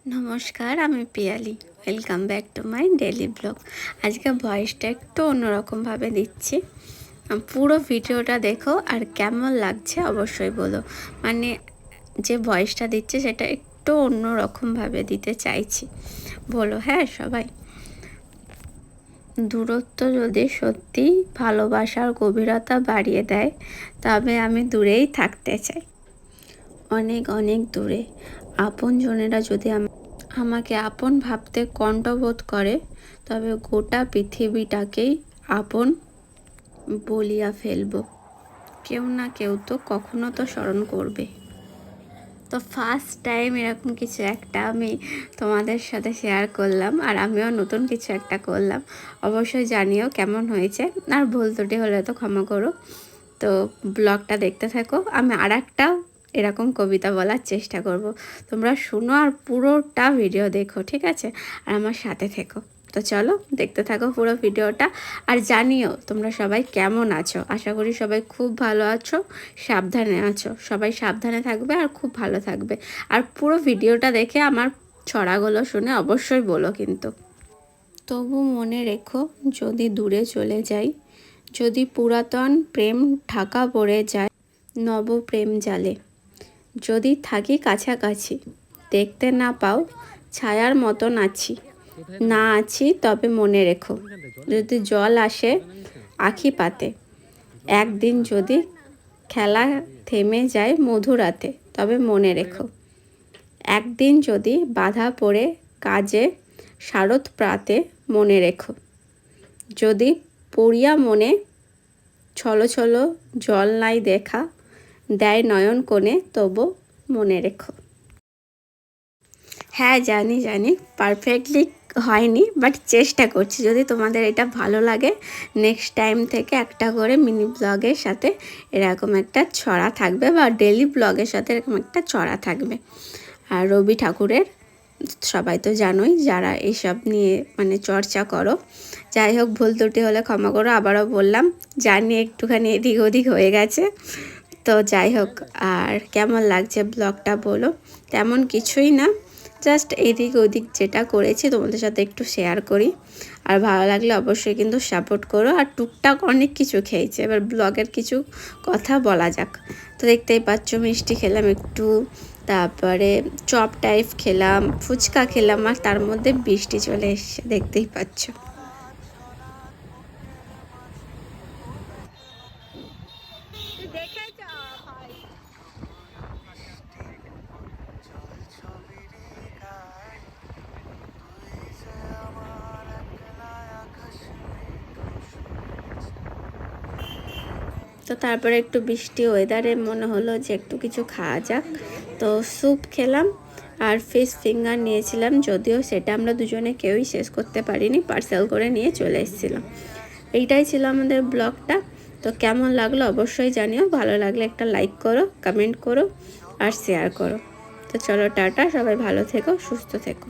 নমস্কার, আমি Piyali. Welcome back to my daily blog. আজকে ভয়েসটা একটু অন্যরকমভাবে দিচ্ছি। পুরো ভিডিওটা দেখো আর কেমন লাগছে অবশ্যই বলো। মানে যে ভয়েসটা দিচ্ছে সেটা একটু অন্যরকমভাবে দিতে চাইছি, বলো হ্যাঁ সবাই। দূরত্ব যদি সত্যি ভালোবাসার গভীরতা বাড়িয়ে দেয়, তবে আমি দূরেই থাকতে চাই, অনেক অনেক দূরে। আপনজনেরা যদি আমাকে আপন ভাবতে কণ্ঠবোধ করে, তবে গোটা পৃথিবীটাকেই আপন বলিয়া ফেলব। কেউ না কেউ তো কখনো তো স্মরণ করবে। তো ফার্স্ট টাইম এরকম কিছু একটা আমি তোমাদের সাথে শেয়ার করলাম, আর আমিও নতুন কিছু একটা করলাম। অবশ্যই জানিও কেমন হয়েছে, আর ভুল ত্রুটি হলে তো ক্ষমা করো। তো ব্লগটা দেখতে থাকো, আমি আর একটা এরকম কবিতা বলার চেষ্টা করব। তোমরা শুনো আর পুরোটা ভিডিও দেখো, ঠিক আছে? আর আমার সাথে থেকো। তো চলো দেখতে থাকো পুরো ভিডিওটা, আর জানিও তোমরা সবাই কেমন আছো। আশা করি সবাই খুব ভালো আছো, সাবধানে আছো। সবাই সাবধানে থাকবে আর খুব ভালো থাকবে। আর পুরো ভিডিওটা দেখে আমার ছড়াগুলো শুনে অবশ্যই বলো কিন্তু। তবু মনে রেখো, যদি দূরে চলে যাই, যদি পুরাতন প্রেম ঢাকা পড়ে যায় নব প্রেম জালে, যদি থাকি কাছাকাছি দেখতে না পাও ছায়ার মতন আছি, না আছি তবে মনে রেখো, যদি জল আসে আখি পাতে, একদিন যদি খেলা থেমে যায় মধুরাতে, তবে মনে রেখো, একদিন যদি বাধা পড়ে কাজে শারদ প্রাতে, মনে রেখো, যদি পড়িয়া মনে ছলো ছলো জল নাই দেখা দেয় নয়ন কোণে, তবু মনে রেখো। হ্যাঁ জানি পারফেক্টলি হয়নি, বাট চেষ্টা করছি। যদি তোমাদের এটা ভালো লাগে, নেক্সট টাইম থেকে একটা করে মিনি ব্লগের সাথে এরকম একটা ছড়া থাকবে, বা ডেলি ব্লগের সাথে এরকম একটা ছড়া থাকবে। আর রবি ঠাকুরের সবাই তো জানোই, যারা এইসব নিয়ে মানে চর্চা করো। যাই হোক, ভুল ত্রুটি হলে ক্ষমা করো। আবারও বললাম, জানি একটুখানি এদিক ওদিক হয়ে গেছে। তো যাই হোক, আর কেমন লাগছে ব্লগটা বলো। তেমন কিছুই না, জাস্ট এদিক ওদিক যেটা করেছি তোমাদের সাথে একটু শেয়ার করি। আর ভালো লাগলে অবশ্যই কিন্তু সাপোর্ট করো। আর টুকটাক অনেক কিছু খেয়েছে, এবার ব্লগের কিছু কথা বলা যাক। তো দেখতেই পাচ্ছ, মিষ্টি খেলাম একটু, তারপরে চপ টাইপ খেলাম, ফুচকা খেলাম, আর তার মধ্যে বৃষ্টি চলে এসছে, দেখতেই পাচ্ছ। তো তারপরে একটু বৃষ্টি ওয়েদারে মনে হলো যে একটু কিছু খাওয়া যাক। তো স্যুপ খেলাম আর ফিশ ফিঙ্গার নিয়েছিলাম, যদিও সেটা আমরা দুজনে কেউই শেষ করতে পারিনি, পার্সেল করে নিয়ে চলে এসেছিলাম। এইটাই ছিল আমাদের ব্লগটা। তো কেমন লাগলো অবশ্যই জানিও। ভালো লাগলে একটা লাইক করো, কমেন্ট করো আর শেয়ার করো। তো চলো টাটা, সবাই ভালো থেকো, সুস্থ থেকো।